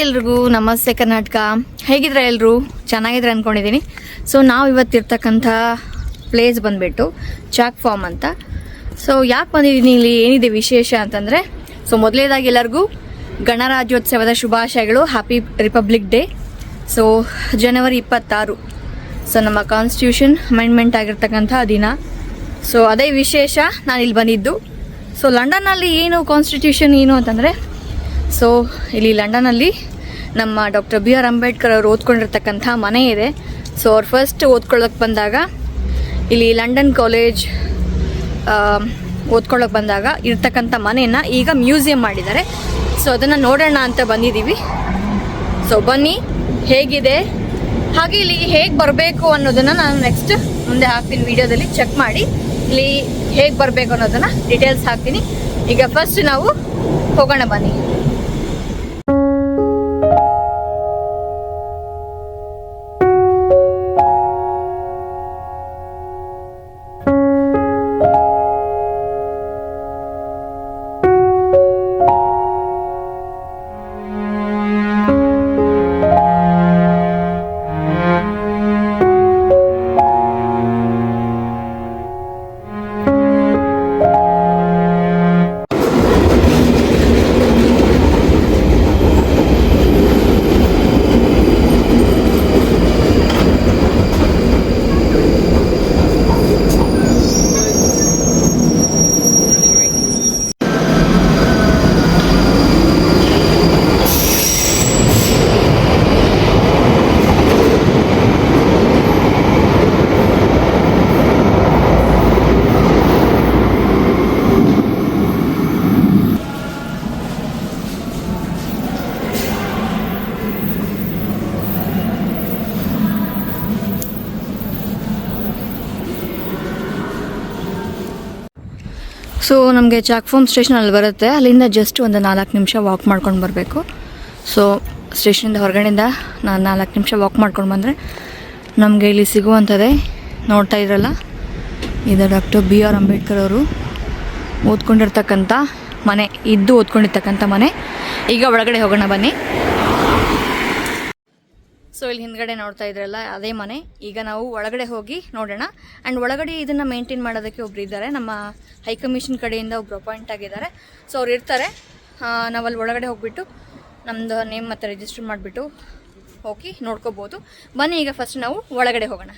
ಎಲ್ರಿಗೂ ನಮಸ್ತೆ ಕರ್ನಾಟಕ. ಹೇಗಿದ್ರೆ ಎಲ್ಲರೂ ಚೆನ್ನಾಗಿದ್ರೆ ಅಂದ್ಕೊಂಡಿದ್ದೀನಿ. ಸೊ ನಾವು ಇವತ್ತಿರ್ತಕ್ಕಂಥ ಪ್ಲೇಸ್ ಬಂದುಬಿಟ್ಟು ಚಾಕ್ ಫಾರ್ಮ್ ಅಂತ. ಸೊ ಯಾಕೆ ಬಂದಿದ್ದೀನಿ, ಇಲ್ಲಿ ಏನಿದೆ ವಿಶೇಷ ಅಂತಂದರೆ, ಸೊ ಮೊದಲನೇದಾಗಿ ಎಲ್ಲರಿಗೂ ಗಣರಾಜ್ಯೋತ್ಸವದ ಶುಭಾಶಯಗಳು. Happy republic day. ಸೊ ಜನವರಿ 26, ಸೊ ನಮ್ಮ ಕಾನ್ಸ್ಟಿಟ್ಯೂಷನ್ ಅಮೆಂಡ್ಮೆಂಟ್ ಆಗಿರ್ತಕ್ಕಂಥ ದಿನ. ಸೊ ಅದೇ ವಿಶೇಷ ನಾನು ಇಲ್ಲಿ ಬಂದಿದ್ದು. ಸೊ ಲಂಡನ್ನಲ್ಲಿ ಏನು ಕಾನ್ಸ್ಟಿಟ್ಯೂಷನ್ ಏನು ಅಂತಂದರೆ, ಸೊ ಇಲ್ಲಿ ಲಂಡನಲ್ಲಿ ನಮ್ಮ ಡಾಕ್ಟರ್ ಬಿ ಆರ್ ಅಂಬೇಡ್ಕರ್ ಅವರು ಓದ್ಕೊಂಡಿರ್ತಕ್ಕಂಥ ಮನೆ ಇದೆ. ಸೊ ಅವ್ರು ಫಸ್ಟ್ ಓದ್ಕೊಳ್ಳೋಕೆ ಬಂದಾಗ ಇಲ್ಲಿ ಲಂಡನ್ ಕಾಲೇಜ್ ಓದ್ಕೊಳ್ಳೋಕೆ ಬಂದಾಗ ಇರ್ತಕ್ಕಂಥ ಮನೆಯನ್ನು ಈಗ ಮ್ಯೂಸಿಯಂ ಮಾಡಿದ್ದಾರೆ. ಸೊ ಅದನ್ನು ನೋಡೋಣ ಅಂತ ಬಂದಿದ್ದೀವಿ. ಸೊ ಬನ್ನಿ, ಹೇಗಿದೆ, ಹಾಗೆ ಇಲ್ಲಿ ಹೇಗೆ ಬರಬೇಕು ಅನ್ನೋದನ್ನು ನಾನು ನೆಕ್ಸ್ಟ್ ಮುಂದೆ ಹಾಕ್ತೀನಿ ವಿಡಿಯೋದಲ್ಲಿ. ಚೆಕ್ ಮಾಡಿ ಇಲ್ಲಿ ಹೇಗೆ ಬರಬೇಕು ಅನ್ನೋದನ್ನು ಡೀಟೇಲ್ಸ್ ಹಾಕ್ತೀನಿ. ಈಗ ಫಸ್ಟ್ ನಾವು ಹೋಗೋಣ ಬನ್ನಿ. ಸೊ ನಮಗೆ ಚಾಕ್ ಫಾರ್ಮ್ ಸ್ಟೇಷನ್ ಅಲ್ಲಿ ಬರುತ್ತೆ. ಅಲ್ಲಿಂದ ಜಸ್ಟ್ ಒಂದು 4 ನಿಮಿಷ ವಾಕ್ ಮಾಡ್ಕೊಂಡು ಬರಬೇಕು. ಸೊ ಸ್ಟೇಷನಿಂದ ಹೊರಗಡೆಯಿಂದ ನಾನು 4 ನಿಮಿಷ ವಾಕ್ ಮಾಡ್ಕೊಂಡು ಬಂದರೆ ನಮಗೆ ಇಲ್ಲಿ ಸಿಗುವಂಥದ್ದೇ ನೋಡ್ತಾ ಇದ್ರಲ್ಲ, ಇದು ಡಾಕ್ಟರ್ ಬಿ ಆರ್ ಅಂಬೇಡ್ಕರ್ ಅವರು ಓದ್ಕೊಂಡಿರ್ತಕ್ಕಂಥ ಮನೆ, ಓದ್ಕೊಂಡಿರ್ತಕ್ಕಂಥ ಮನೆ. ಈಗ ಒಳಗಡೆ ಹೋಗೋಣ ಬನ್ನಿ. ಸೊ ಇಲ್ಲಿ ಹಿಂದ್ಗಡೆ ನೋಡ್ತಾ ಇದ್ರಲ್ಲ, ಅದೇ ಮನೆ. ಈಗ ನಾವು ಒಳಗಡೆ ಹೋಗಿ ನೋಡೋಣ. ಆ್ಯಂಡ್ ಒಳಗಡೆ ಇದನ್ನು ಮೇಂಟೈನ್ ಮಾಡೋದಕ್ಕೆ ಒಬ್ರು ಇದ್ದಾರೆ, ನಮ್ಮ ಹೈಕಮಿಷನ್ ಕಡೆಯಿಂದ ಒಬ್ರು ಅಪಾಯಿಂಟ್ ಆಗಿದ್ದಾರೆ. ಸೊ ಅವ್ರು ಇರ್ತಾರೆ. ನಾವಲ್ಲಿ ಒಳಗಡೆ ಹೋಗ್ಬಿಟ್ಟು ನಮ್ಮದು ನೇಮ್ ಮತ್ತು ರಿಜಿಸ್ಟರ್ ಮಾಡಿಬಿಟ್ಟು ಹೋಗಿ ನೋಡ್ಕೋಬೋದು. ಬನ್ನಿ, ಈಗ ಫಸ್ಟ್ ನಾವು ಒಳಗಡೆ ಹೋಗೋಣ.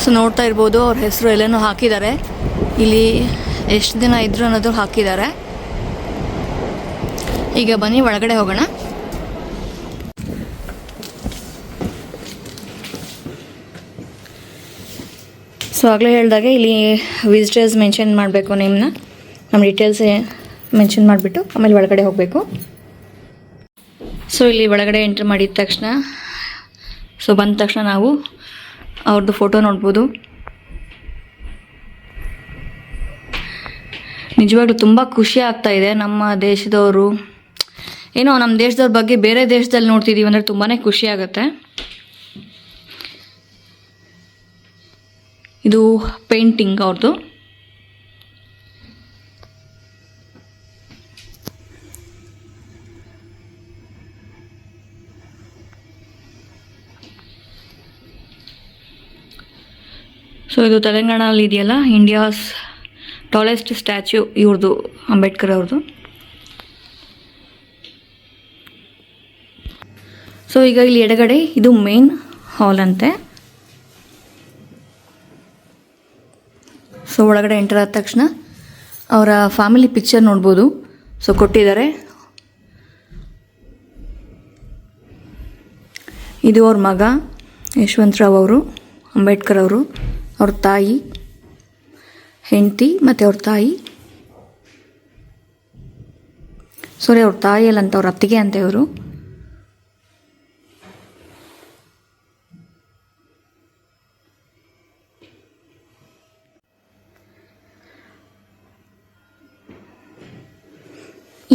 ಸೊ ನೋಡ್ತಾ ಇರ್ಬೋದು, ಅವ್ರ ಹೆಸರು ಎಲ್ಲನೂ ಹಾಕಿದ್ದಾರೆ. ಇಲ್ಲಿ ಎಷ್ಟು ದಿನ ಇದ್ರು ಅನ್ನೋದು ಹಾಕಿದ್ದಾರೆ. ಈಗ ಬನ್ನಿ ಒಳಗಡೆ ಹೋಗೋಣ. ಸೊ ಆಗಲೇ ಹೇಳಿದಾಗೆ ಇಲ್ಲಿ ವಿಸಿಟರ್ಸ್ ಮೆನ್ಷನ್ ಮಾಡಬೇಕು, ನೇಮ್ನ, ನಮ್ಮ ಡೀಟೇಲ್ಸ್ ಮೆನ್ಷನ್ ಮಾಡಿಬಿಟ್ಟು ಆಮೇಲೆ ಒಳಗಡೆ ಹೋಗಬೇಕು. ಸೊ ಇಲ್ಲಿ ಒಳಗಡೆ ಎಂಟ್ರ್ ಮಾಡಿದ ತಕ್ಷಣ, ಸೊ ಬಂದ ತಕ್ಷಣ ನಾವು ಅವ್ರದ್ದು ಫೋಟೋ ನೋಡ್ಬೋದು. ನಿಜವಾಗ್ಲೂ ತುಂಬ ಖುಷಿ ಆಗ್ತಾ ಇದೆ. ನಮ್ಮ ದೇಶದವರು ಏನೋ ನಮ್ಮ ದೇಶದವ್ರ ಬಗ್ಗೆ ಬೇರೆ ದೇಶದಲ್ಲಿ ನೋಡ್ತಿದ್ದೀವಿ ಅಂದರೆ ತುಂಬಾ ಖುಷಿ ಆಗುತ್ತೆ. ಇದು ಪೇಂಟಿಂಗ್ ಅವ್ರದ್ದು. ಸೊ ಇದು ತೆಲಂಗಾಣಲ್ಲಿ ಇದೆಯಲ್ಲ, ಇಂಡಿಯಾಸ್ ಟಾಲೆಸ್ಟ್ ಸ್ಟ್ಯಾಚ್ಯೂ ಇವ್ರದ್ದು, ಅಂಬೇಡ್ಕರ್ ಅವ್ರದ್ದು. ಸೊ ಈಗ ಇಲ್ಲಿ ಎಡಗಡೆ ಇದು ಮೇನ್ ಹಾಲ್ ಅಂತೆ. ಸೊ ಒಳಗಡೆ ಎಂಟರ್ ಆದ ತಕ್ಷಣ ಅವರ ಫ್ಯಾಮಿಲಿ ಪಿಕ್ಚರ್ ನೋಡ್ಬೋದು. ಸೊ ಕೊಟ್ಟಿದ್ದಾರೆ. ಇದು ಅವ್ರ ಮಗ ಯಶವಂತರಾವ್ ಅವರು, ಅಂಬೇಡ್ಕರ್ ಅವರು, ಅವ್ರ ತಾಯಿ, ಹೆಂಡತಿ ಮತ್ತು ಅವ್ರ ತಾಯಿ. ಸಾರಿ, ಅವ್ರ ತಾಯಿಯಲ್ಲ ಅಂತ, ಅವ್ರ ಅತ್ತಿಗೆ ಅಂತ ಇವರು.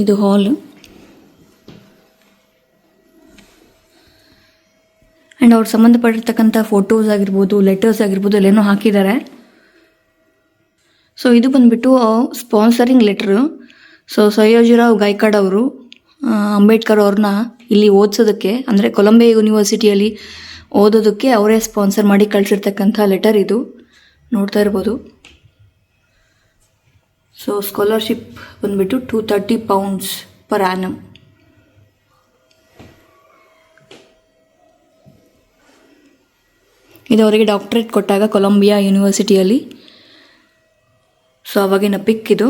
ಇದು ಹಾಲ್. ಆ್ಯಂಡ್ ಅವ್ರು ಸಂಬಂಧಪಟ್ಟಿರ್ತಕ್ಕಂಥ ಫೋಟೋಸ್ ಆಗಿರ್ಬೋದು, ಲೆಟರ್ಸ್ ಆಗಿರ್ಬೋದು ಎಲ್ಲೇನೋ ಹಾಕಿದ್ದಾರೆ. ಸೊ ಇದು ಬಂದುಬಿಟ್ಟು ಸ್ಪಾನ್ಸರಿಂಗ್ ಲೆಟ್ರು. ಸೊ ಸಯ್ಯಾಜಿರಾವ್ ಗಾಯ್ಕಾಡ್ ಅವರು ಅಂಬೇಡ್ಕರ್ ಅವ್ರನ್ನ ಇಲ್ಲಿ ಓದಿಸೋದಕ್ಕೆ, ಅಂದರೆ ಕೊಲಂಬಿಯಾ ಯೂನಿವರ್ಸಿಟಿಯಲ್ಲಿ ಓದೋದಕ್ಕೆ ಅವರೇ ಸ್ಪಾನ್ಸರ್ ಮಾಡಿ ಕಳಿಸಿರ್ತಕ್ಕಂಥ ಲೆಟರ್ ಇದು. ನೋಡ್ತಾ ಇರ್ಬೋದು. ಸೊ ಸ್ಕಾಲರ್ಶಿಪ್ ಬಂದುಬಿಟ್ಟು £230 per annum. ಇದು ಅವರಿಗೆ ಡಾಕ್ಟ್ರೇಟ್ ಕೊಟ್ಟಾಗ ಕೊಲಂಬಿಯಾ ಯೂನಿವರ್ಸಿಟಿಯಲ್ಲಿ. ಸೊ ಅವಾಗಿನ ಪಿಕ್ ಇದು.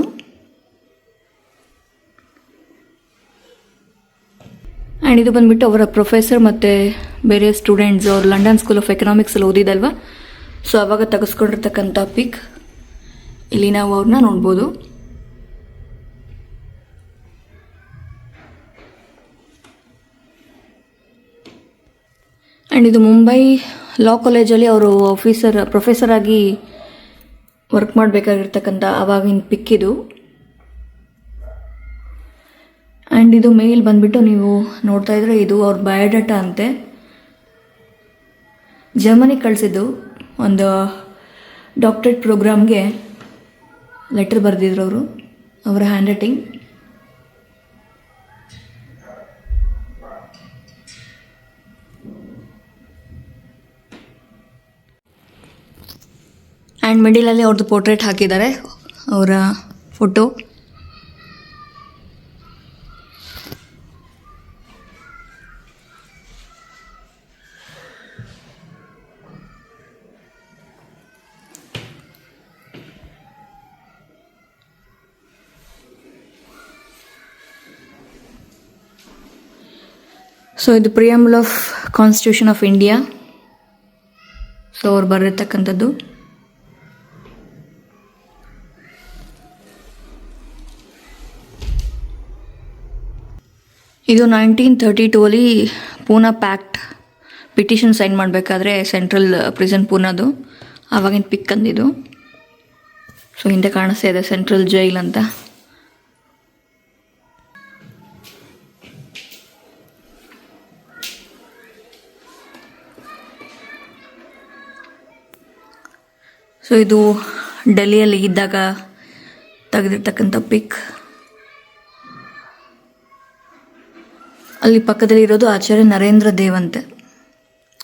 ಆ್ಯಂಡ್ ಇದು ಬಂದುಬಿಟ್ಟು ಅವರ ಪ್ರೊಫೆಸರ್ ಮತ್ತು ಬೇರೆ ಸ್ಟೂಡೆಂಟ್ಸ್ ಅವರು ಲಂಡನ್ ಸ್ಕೂಲ್ ಆಫ್ ಎಕನಾಮಿಕ್ಸಲ್ಲಿ ಓದಿದಲ್ವ, ಸೊ ಅವಾಗ ತೆಗೆಸ್ಕೊಂಡಿರ್ತಕ್ಕಂಥ ಪಿಕ್. ಇಲ್ಲಿ ನಾವು ಅವ್ರನ್ನ ನೋಡ್ಬೋದು. ಆ್ಯಂಡ್ ಇದು ಮುಂಬೈ ಲಾ ಕಾಲೇಜಲ್ಲಿ ಅವರು ಪ್ರೊಫೆಸರ್ ಆಗಿ ವರ್ಕ್ ಮಾಡಬೇಕಾಗಿರ್ತಕ್ಕಂಥ ಆವಾಗಿನ ಪಿಕ್ ಇದು. ಆ್ಯಂಡ್ ಇದು ಮೇಲ್ ಬಂದುಬಿಟ್ಟು ನೀವು ನೋಡ್ತಾ ಇದ್ರೆ ಇದು ಅವ್ರ ಬಯೋಡಾಟಾ ಅಂತೆ. ಜರ್ಮನಿಗೆ ಕಳಿಸಿದ್ದು ಒಂದು ಡಾಕ್ಟ್ರೇಟ್ ಪ್ರೋಗ್ರಾಮ್ಗೆ ಲೆಟರ್ ಬರೆದಿದ್ರು ಅವರು, ಅವರ ಹ್ಯಾಂಡ್ ರೈಟಿಂಗ್. ಆ್ಯಂಡ್ ಮಿಡಿಲಲ್ಲಿ ಅವ್ರದ್ದು ಪೋರ್ಟ್ರೇಟ್ ಹಾಕಿದ್ದಾರೆ, ಅವರ ಫೋಟೋ. ಸೊ ಇದು preamble of constitution of India. So ಅವ್ರು ಬರೆದಿರ್ತಕ್ಕಂಥದ್ದು. ಇದು 1932 ಪೂನಾ ಪ್ಯಾಕ್ಟ್ ಪಿಟಿಷನ್ ಸೈನ್ ಮಾಡಬೇಕಾದ್ರೆ ಸೆಂಟ್ರಲ್ ಪ್ರಿಸನ್ ಪೂನಾದು ಆವಾಗಿನ ಪಿಕ್ ಅಂದಿದ್ದು. ಸೊ ಹಿಂದೆ ಕಾಣಿಸ್ತಾ ಇದೆ ಸೆಂಟ್ರಲ್ ಜೈಲ್ ಅಂತ. ಸೊ ಇದು ಡೆಲ್ಲಿಯಲ್ಲಿ ಇದ್ದಾಗ ತೆಗೆದಿರ್ತಕ್ಕಂಥ ಪಿಕ್. ಅಲ್ಲಿ ಪಕ್ಕದಲ್ಲಿ ಇರೋದು ಆಚಾರ್ಯ ನರೇಂದ್ರ ದೇವ್ ಅಂತೆ.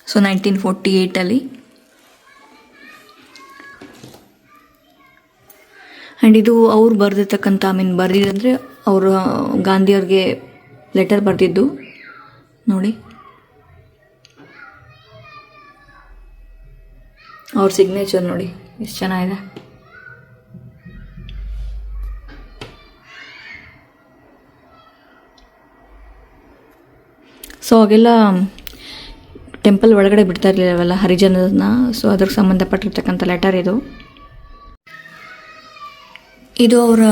ಸೊ 1948 ಆ್ಯಂಡ್ ಇದು ಅವ್ರು ಬರೆದಿರ್ತಕ್ಕಂಥ ಬರೆದಿದ್ದಂದರೆ ಅವರು ಗಾಂಧಿಯವ್ರಿಗೆ ಲೆಟರ್ ಬರೆದಿದ್ದು ನೋಡಿ. ಅವ್ರ ಸಿಗ್ನೇಚರ್ ನೋಡಿ ಎಷ್ಟು ಚೆನ್ನಾಗಿದೆ. ಸೊ ಅವಾಗೆಲ್ಲ ಟೆಂಪಲ್ ಒಳಗಡೆ ಬಿಡ್ತಾ ಇರಲಿಲ್ಲವಲ್ಲ ಹರಿಜನರನ್ನ. ಸೊ ಅದ್ರಿಗೆ ಸಂಬಂಧಪಟ್ಟಿರ್ತಕ್ಕಂಥ ಲೆಟರ್ ಇದು. ಇದು ಅವರ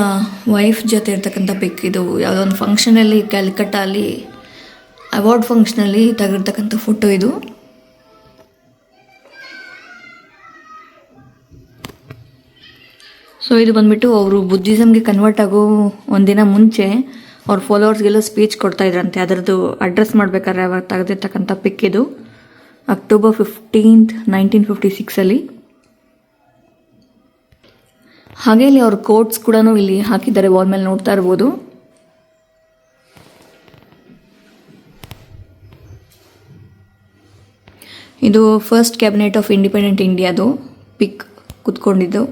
ವೈಫ್ ಜೊತೆ ಇರ್ತಕ್ಕಂಥ ಪಿಕ್. ಇದು ಯಾವುದೋ ಒಂದು ಫಂಕ್ಷನಲ್ಲಿ ಕ್ಯಾಲ್ಕಟ್ಟಾಲಿ ಅವಾರ್ಡ್ ಫಂಕ್ಷನಲ್ಲಿ ತೆಗೆದಿರ್ತಕ್ಕಂಥ ಫೋಟೋ ಇದು. ಸೊ ಇದು ಬಂದುಬಿಟ್ಟು ಅವರು ಬುದ್ಧಿಸಮ್ಗೆ ಕನ್ವರ್ಟ್ ಆಗೋ ಒಂದಿನ ಮುಂಚೆ ಅವ್ರ ಫಾಲೋವರ್ಸ್ಗೆಲ್ಲ ಸ್ಪೀಚ್ ಕೊಡ್ತಾಯಿದ್ರಂತೆ. ಅದರದ್ದು ಅಡ್ರೆಸ್ ಮಾಡಬೇಕಾದ್ರೆ ಅವಾಗ ತೆಗೆದಿರ್ತಕ್ಕಂಥ ಪಿಕ್ ಇದು. ಅಕ್ಟೋಬರ್ 15, 1956 ಹಾಗೆ ಇಲ್ಲಿ ಅವ್ರ ಕೋಟ್ಸ್ ಕೂಡ ಇಲ್ಲಿ ಹಾಕಿದ್ದಾರೆ, ವಾಲ್ ಮೇಲೆ ನೋಡ್ತಾ ಇರ್ಬೋದು. ಇದು ಫಸ್ಟ್ ಕ್ಯಾಬಿನೆಟ್ ಆಫ್ ಇಂಡಿಪೆಂಡೆಂಟ್ ಇಂಡಿಯಾದು ಪಿಕ್ ಕುತ್ಕೊಂಡಿದ್ದು.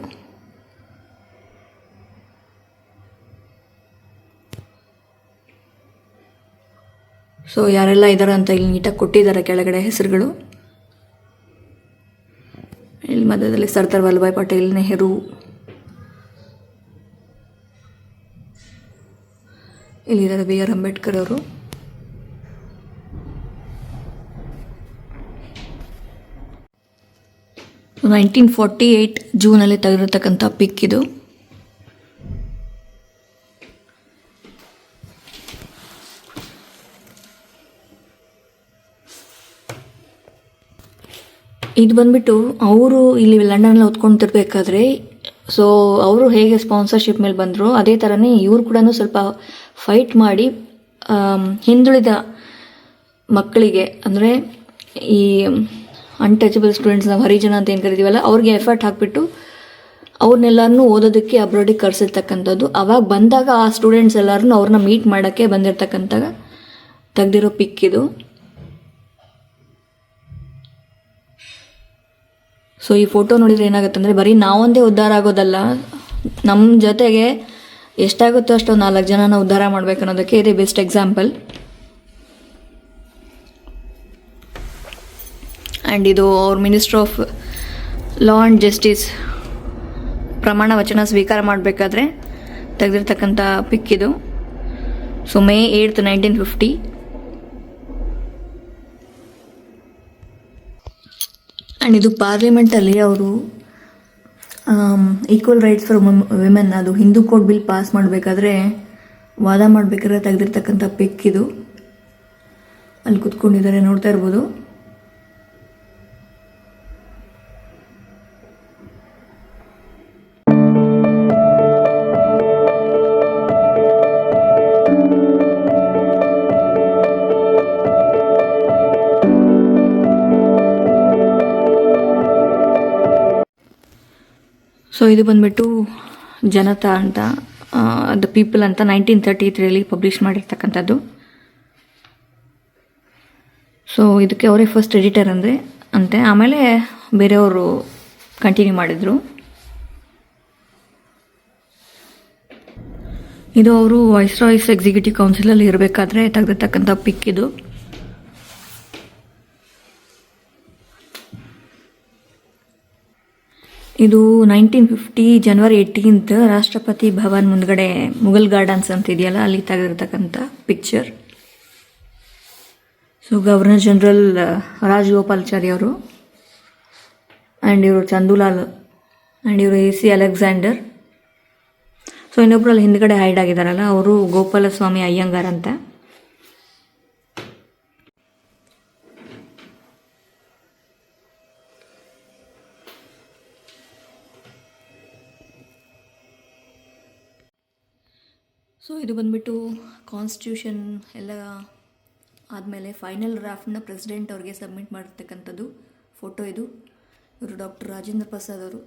ಸೊ ಯಾರೆಲ್ಲ ಇದ್ದಾರೆ ಅಂತ ಇಲ್ಲಿ ನೀಟಾಗಿ ಕೊಟ್ಟಿದ್ದಾರೆ ಕೆಳಗಡೆ ಹೆಸರುಗಳು. ಇಲ್ಲಿ ಮಧ್ಯದಲ್ಲಿ ಸರ್ದಾರ್ ವಲ್ಲಭಾಯ್ ಪಟೇಲ್, ನೆಹರು, ಇಲ್ಲಿದ್ದಾರೆ ಬಿ ಆರ್ ಅಂಬೇಡ್ಕರ್ ಅವರು. ಸೊ 1948 ಜೂನಲ್ಲಿ ತೆಗೆದಿರ್ತಕ್ಕಂಥ ಪಿಕ್ ಇದು. ಇದು ಬಂದ್ಬಿಟ್ಟು ಅವರು ಇಲ್ಲಿ ಲಂಡನ್ನಲ್ಲಿ ಓದ್ಕೊತಿರ್ಬೇಕಾದ್ರೆ ಸೊ ಅವರು ಹೇಗೆ ಸ್ಪಾನ್ಸರ್ಶಿಪ್ ಮೇಲೆ ಬಂದರು ಅದೇ ಥರನೇ ಇವ್ರು ಕೂಡ ಸ್ವಲ್ಪ ಫೈಟ್ ಮಾಡಿ ಹಿಂದುಳಿದ ಮಕ್ಕಳಿಗೆ ಅಂದರೆ ಈ ಅನ್ಟಚಬಲ್ ಸ್ಟೂಡೆಂಟ್ಸ್ ನಾವು ಹರಿಜನ ಅಂತ ಏನು ಕರಿತೀವಲ್ಲ ಅವ್ರಿಗೆ ಎಫರ್ಟ್ ಹಾಕಿಬಿಟ್ಟು ಅವ್ರನ್ನೆಲ್ಲರನ್ನೂ ಓದೋದಕ್ಕೆ ಅಬ್ರಾಡಿಗೆ ಕರೆಸಿರ್ತಕ್ಕಂಥದ್ದು. ಅವಾಗ ಬಂದಾಗ ಆ ಸ್ಟೂಡೆಂಟ್ಸ್ ಎಲ್ಲರನ್ನೂ ಅವ್ರನ್ನ ಮೀಟ್ ಮಾಡೋಕ್ಕೆ ಬಂದಿರತಕ್ಕಂಥಾಗ ತೆಗ್ದಿರೋ ಪಿಕ್ ಇದು. ಸೊ ಈ ಫೋಟೋ ನೋಡಿದರೆ ಏನಾಗುತ್ತೆ ಅಂದರೆ ಬರೀ ನಾವೊಂದೇ ಉದ್ಧಾರ ಆಗೋದಲ್ಲ, ನಮ್ಮ ಜೊತೆಗೆ ಎಷ್ಟಾಗುತ್ತೋ ಅಷ್ಟು 4 ಜನನ ಉದ್ಧಾರ ಮಾಡಬೇಕು ಅನ್ನೋದಕ್ಕೆ ಇದೇ ಬೆಸ್ಟ್ ಎಕ್ಸಾಂಪಲ್. ಆ್ಯಂಡ್ ಇದು ಅವ್ರ minister of law and justice ಪ್ರಮಾಣ ವಚನ ಸ್ವೀಕಾರ ಮಾಡಬೇಕಾದ್ರೆ ತೆಗೆದಿರ್ತಕ್ಕಂಥ ಪಿಕ್ ಇದು. So May 8, 1950. ಆ್ಯಂಡ್ ಇದು ಪಾರ್ಲಿಮೆಂಟಲ್ಲಿ ಅವರು ಈಕ್ವಲ್ ರೈಟ್ಸ್ ಫಾರ್ ವಿಮೆನ್ ಅದು ಹಿಂದೂ ಕೋಡ್ ಬಿಲ್ ಪಾಸ್ ಮಾಡಬೇಕಾದ್ರೆ ವಾದ ಮಾಡಬೇಕಾದ್ರೆ ತೆಗೆದಿರ್ತಕ್ಕಂಥ ಪಿಕ್ ಇದು. ಅಲ್ಲಿ ಕೂತ್ಕೊಂಡಿದ್ದಾರೆ, ನೋಡ್ತಾ ಇರ್ಬೋದು. ಸೊ ಇದು ಬಂದ್ಬಿಟ್ಟು ಜನತಾ ಅಂತ ದ ಪೀಪಲ್ ಅಂತ 1933 ಪಬ್ಲಿಷ್ ಮಾಡಿರ್ತಕ್ಕಂಥದ್ದು. ಸೊ ಇದಕ್ಕೆ ಅವರೇ ಫಸ್ಟ್ ಎಡಿಟರ್ ಅಂತೆ, ಆಮೇಲೆ ಬೇರೆಯವರು ಕಂಟಿನ್ಯೂ ಮಾಡಿದರು. ಇದು ಅವರು ವೈಸ್ರಾಯ್ಸ್ ಎಕ್ಸಿಕ್ಯೂಟಿವ್ ಕೌನ್ಸಿಲಲ್ಲಿ ಇರಬೇಕಾದ್ರೆ ತೆಗೆದಿರ್ತಕ್ಕಂಥ ಪಿಕ್ ಇದು. ಇದು 1950 January 18 ರಾಷ್ಟ್ರಪತಿ ಭವನ್ ಮುಂದ್ಗಡೆ ಮುಘಲ್ ಗಾರ್ಡನ್ಸ್ ಅಂತ ಇದೆಯಲ್ಲ ಅಲ್ಲಿ ತೆಗೆದಿರ್ತಕ್ಕಂಥ picture. So governor general Rajagopalachari ಅವರು, ಆ್ಯಂಡ್ ಇವರು ಚಂದುಲಾಲ್, ಆ್ಯಂಡ್ ಇವರು AC ಅಲೆಕ್ಸಾಂಡರ್. ಸೊ ಇನ್ನೊಬ್ರು ಅಲ್ಲಿ ಹಿಂದ್ಗಡೆ ಹೈಡ್ ಆಗಿದ್ದಾರಲ್ಲ ಅವರು ಗೋಪಾಲಸ್ವಾಮಿ ಅಯ್ಯಂಗಾರ್ ಅಂತ. ಸೊ ಇದು ಬಂದ್ಬಿಟ್ಟು ಕಾನ್ಸ್ಟಿಟ್ಯೂಷನ್ ಎಲ್ಲ ಆದಮೇಲೆ ಫೈನಲ್ ಡ್ರಾಫ್ಟ್ನ ಪ್ರೆಸಿಡೆಂಟ್ ಅವ್ರಿಗೆ ಸಬ್ಮಿಟ್ ಮಾಡಿರ್ತಕ್ಕಂಥದ್ದು ಫೋಟೋ ಇದು. ಇವರು ಡಾಕ್ಟರ್ ರಾಜೇಂದ್ರ ಪ್ರಸಾದ್ ಅವರು.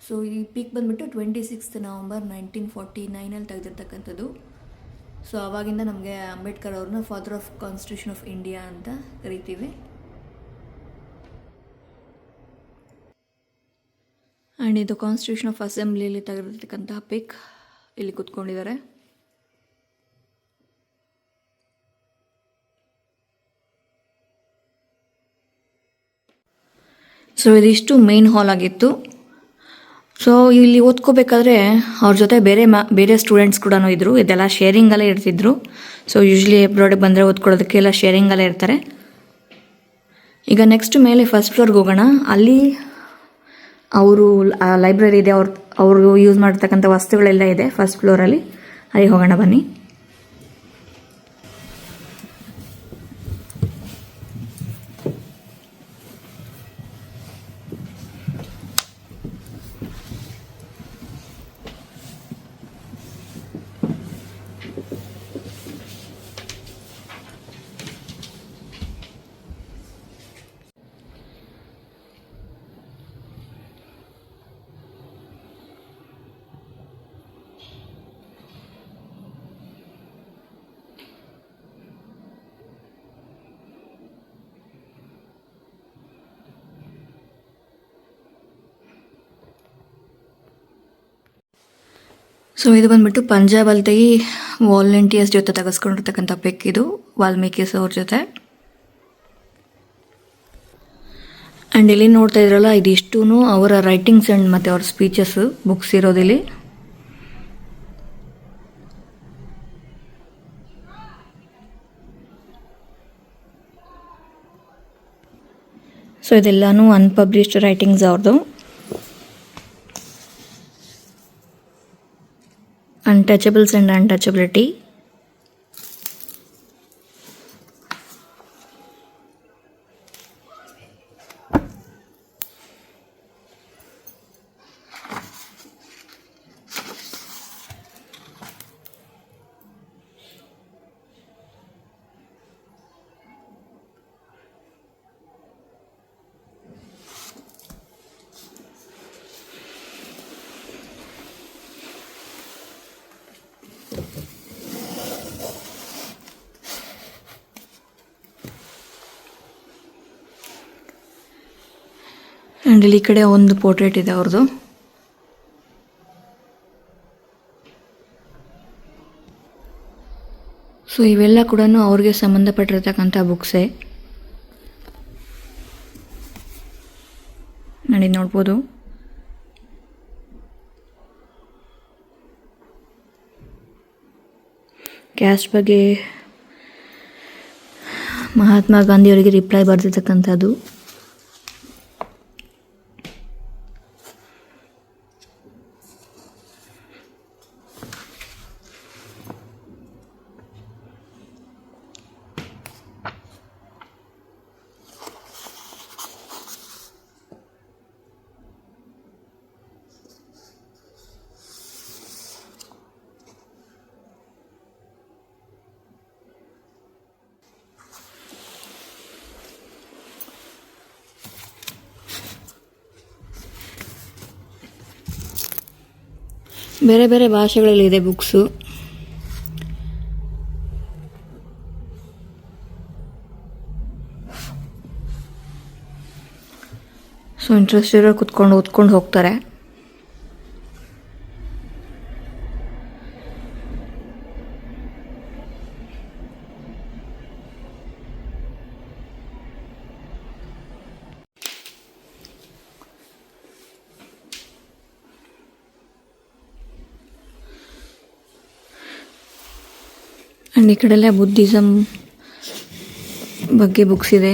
ಸೊ ಈ ಪಿಕ್ ಬಂದ್ಬಿಟ್ಟು 26 November 1949 ತೆಗೆದಿರ್ತಕ್ಕಂಥದ್ದು. ಸೊ ಆವಾಗಿಂದ ನಮಗೆ ಅಂಬೇಡ್ಕರ್ ಅವ್ರನ್ನ father of constitution of India ಅಂತ ಕರಿತೀವಿ. ಆ್ಯಂಡ್ ಇದು ಕಾನ್ಸ್ಟಿಟ್ಯೂಷನ್ ಆಫ್ ಅಸೆಂಬ್ಲಿಯಲ್ಲಿ ತೆಗೆದಿರ್ತಕ್ಕಂತಹ ಪಿಕ್. ಇಲ್ಲಿ ಕೂತ್ಕೊಂಡಿದ್ದಾರೆ. ಸೊ ಇದಿಷ್ಟು ಮೇನ್ ಹಾಲ್ ಆಗಿತ್ತು. ಸೊ ಇಲ್ಲಿ ಓದ್ಕೋಬೇಕಾದ್ರೆ ಅವ್ರ ಜೊತೆ ಬೇರೆ ಸ್ಟೂಡೆಂಟ್ಸ್ ಕೂಡ ಇದ್ದರು. ಇದೆಲ್ಲ ಶೇರಿಂಗಲ್ಲೇ ಇರ್ತಿದ್ರು. ಸೊ ಯೂಶ್ವಲಿ ಅಬ್ರಾಡಿಗೆ ಬಂದರೆ ಓದ್ಕೊಳ್ಳೋದಕ್ಕೆ ಎಲ್ಲ ಶೇರಿಂಗಲ್ಲೇ ಇರ್ತಾರೆ. ಈಗ ನೆಕ್ಸ್ಟ್ ಮೇಲೆ ಫಸ್ಟ್ ಫ್ಲೋರ್ಗೆ ಹೋಗೋಣ. ಅಲ್ಲಿ ಅವರು ಲೈಬ್ರರಿ ಇದೆ, ಅವರು ಯೂಸ್ ಮಾಡಿರ್ತಕ್ಕಂಥ ವಸ್ತುಗಳೆಲ್ಲ ಇದೆ ಫಸ್ಟ್ ಫ್ಲೋರಲ್ಲಿ. ಅಲ್ಲಿ ಹೋಗೋಣ ಬನ್ನಿ. ಸೊ ಇದು ಬಂದ್ಬಿಟ್ಟು ಪಂಜಾಬಲ್ಲಿ ವಾಲಂಟಿಯರ್ಸ್ ಜೊತೆ ತೆಗೆಸ್ಕೊಂಡಿರ್ತಕ್ಕಂಥ ಪಿಕ್ ಇದು, ವಾಲ್ಮೀಕಿಸ್ ಅವ್ರ ಜೊತೆ. ಆ್ಯಂಡ್ ಇಲ್ಲಿ ನೋಡ್ತಾ ಇದ್ರಲ್ಲ ಇದಿಷ್ಟೂ ಅವರ ರೈಟಿಂಗ್ಸ್ ಆ್ಯಂಡ್ ಮತ್ತು ಅವ್ರ ಸ್ಪೀಚಸ್ ಬುಕ್ಸ್ ಇರೋದಿಲ್ಲಿ. ಸೊ ಇದೆಲ್ಲನೂ ಅನ್ಪಬ್ಲಿಷ್ಡ್ ರೈಟಿಂಗ್ಸ್ ಅವ್ರದ್ದು. Untouchables and untouchability. ಆ್ಯಂಡ್ ಇಲ್ಲಿ ಈ ಕಡೆ ಒಂದು ಪೋರ್ಟ್ರೇಟ್ ಇದೆ ಅವ್ರದ್ದು. ಸೊ ಇವೆಲ್ಲ ಕೂಡ ಅವ್ರಿಗೆ ಸಂಬಂಧಪಟ್ಟಿರ್ತಕ್ಕಂಥ ಬುಕ್ಸೇ. ನೋಡಿ ನೋಡ್ಬೋದು. ಕ್ಯಾಸ್ಟ್ ಬಗ್ಗೆ ಮಹಾತ್ಮ ಗಾಂಧಿಯವರಿಗೆ ರಿಪ್ಲೈ ಬರೆದಿರ್ತಕ್ಕಂಥದ್ದು. ಬೇರೆ ಬೇರೆ ಭಾಷೆಗಳಲ್ಲಿ ಇದೆ ಬುಕ್ಸು. ಸೊ ಇಂಟ್ರೆಸ್ಟ್ ಇರೋ ಕುತ್ಕೊಂಡು ಓದ್ಕೊಂಡು ಹೋಗ್ತಾರೆ. ಆ್ಯಂಡ್ ಈ ಕಡೆಲ್ಲ ಬುದ್ಧಿಸಮ್ ಬಗ್ಗೆ ಬುಕ್ಸ್ ಇದೆ.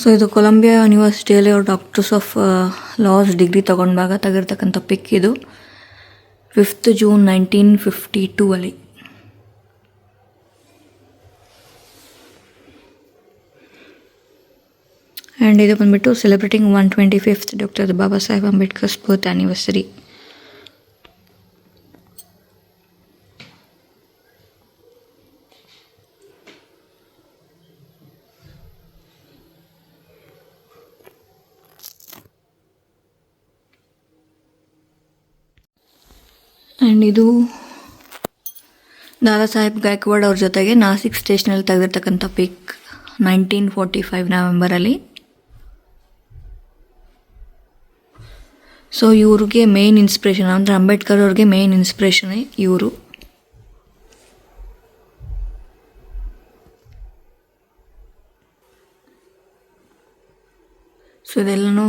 ಸೊ ಇದು ಕೊಲಂಬಿಯಾ ಯೂನಿವರ್ಸಿಟಿಯಲ್ಲಿ ಅವ್ರು ಡಾಕ್ಟರ್ಸ್ ಆಫ್ ಲಾಸ್ ಡಿಗ್ರಿ ತೆಗಿರ್ತಕ್ಕಂಥ ಪಿಕ್ ಇದು. 5th June 1952 ಅಲ್ಲಿ. ಆ್ಯಂಡ್ ಇದು ಬಂದ್ಬಿಟ್ಟು celebrating 125th doctor Baba Saheb Ambedkar's birth anniversary. And ಇದು ದಾದಾ ಸಾಹೇಬ್ ಗಾಯಕ್ವಾಡ್ ಅವ್ರ ಜೊತೆಗೆ ನಾಸಿಕ್ ಸ್ಟೇಷನಲ್ಲಿ ತೆಗೆದಿರ್ತಕ್ಕಂಥ ಪಿಕ್ 1945 ನವೆಂಬರಲ್ಲಿ. ಸೊ ಇವ್ರಿಗೆ ಮೇನ್ ಇನ್ಸ್ಪಿರೇಷನ್ ಅಂದರೆ ಅಂಬೇಡ್ಕರ್ ಅವ್ರಿಗೆ ಮೇನ್ ಇನ್ಸ್ಪಿರೇಷನ್ ಇವರು. ಸೊ ಇದೆಲ್ಲನೂ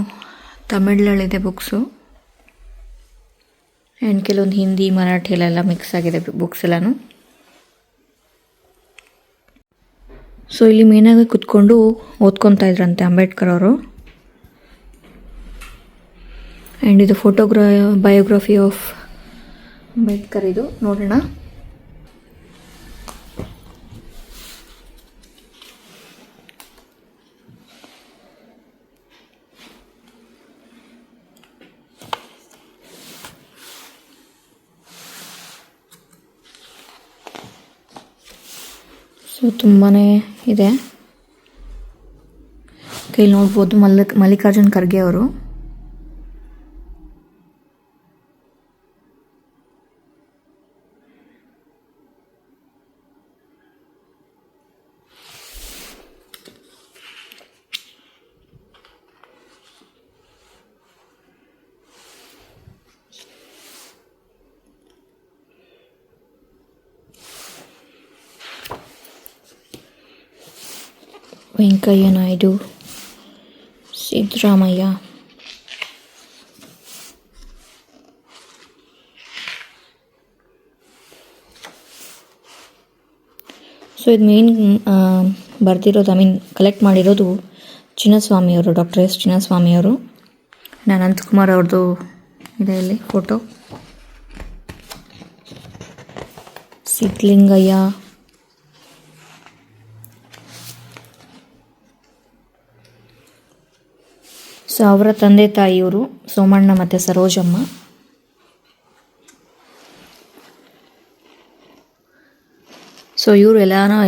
ತಮಿಳಲ್ಲಿದೆ ಬುಕ್ಸು. ಆ್ಯಂಡ್ ಕೆಲವೊಂದು ಹಿಂದಿ ಮರಾಠಿಲೆಲ್ಲ ಮಿಕ್ಸ್ ಆಗಿದೆ ಬುಕ್ಸ್ ಎಲ್ಲನೂ. ಸೊ ಇಲ್ಲಿ ಮೇನಾಗಿ ಕುತ್ಕೊಂಡು ಓದ್ಕೊತಾ ಇದ್ರಂತೆ ಅಂಬೇಡ್ಕರ್ ಅವರು. ಆ್ಯಂಡ್ ಇದು ಬಯೋಗ್ರಫಿ ಆಫ್ ಅಂಬೇಡ್ಕರ್ ಇದು ನೋಡೋಣ. ಸೊ ತುಂಬಾ ಇದೆ. ಕೈಲಿ ನೋಡ್ಬೋದು ಮಲ್ಲಿಕಾರ್ಜುನ್ ಖರ್ಗೆ ಅವರು. ವೆಂಕಯ್ಯ ನಾಯ್ಡು, ಸಿದ್ದರಾಮಯ್ಯ. ಸೊ ಇದು ಮೇನ್ ಬರ್ದಿರೋದು ಕಲೆಕ್ಟ್ ಮಾಡಿರೋದು ಚಿನ್ನಸ್ವಾಮಿಯವರು, ಡಾಕ್ಟರ್ ಎಸ್ ಚಿನ್ನಸ್ವಾಮಿಯವರು. ಅನಂತಕುಮಾರ್ ಅವ್ರದ್ದು ಇದೆ ಇಲ್ಲಿ ಫೋಟೋ. ಸಿದ್ಧಲಿಂಗಯ್ಯ, ಸೊ ಅವರ ತಂದೆ ತಾಯಿಯವರು ಸೋಮಣ್ಣ ಮತ್ತು ಸರೋಜಮ್ಮ. ಸೊ ಇವರು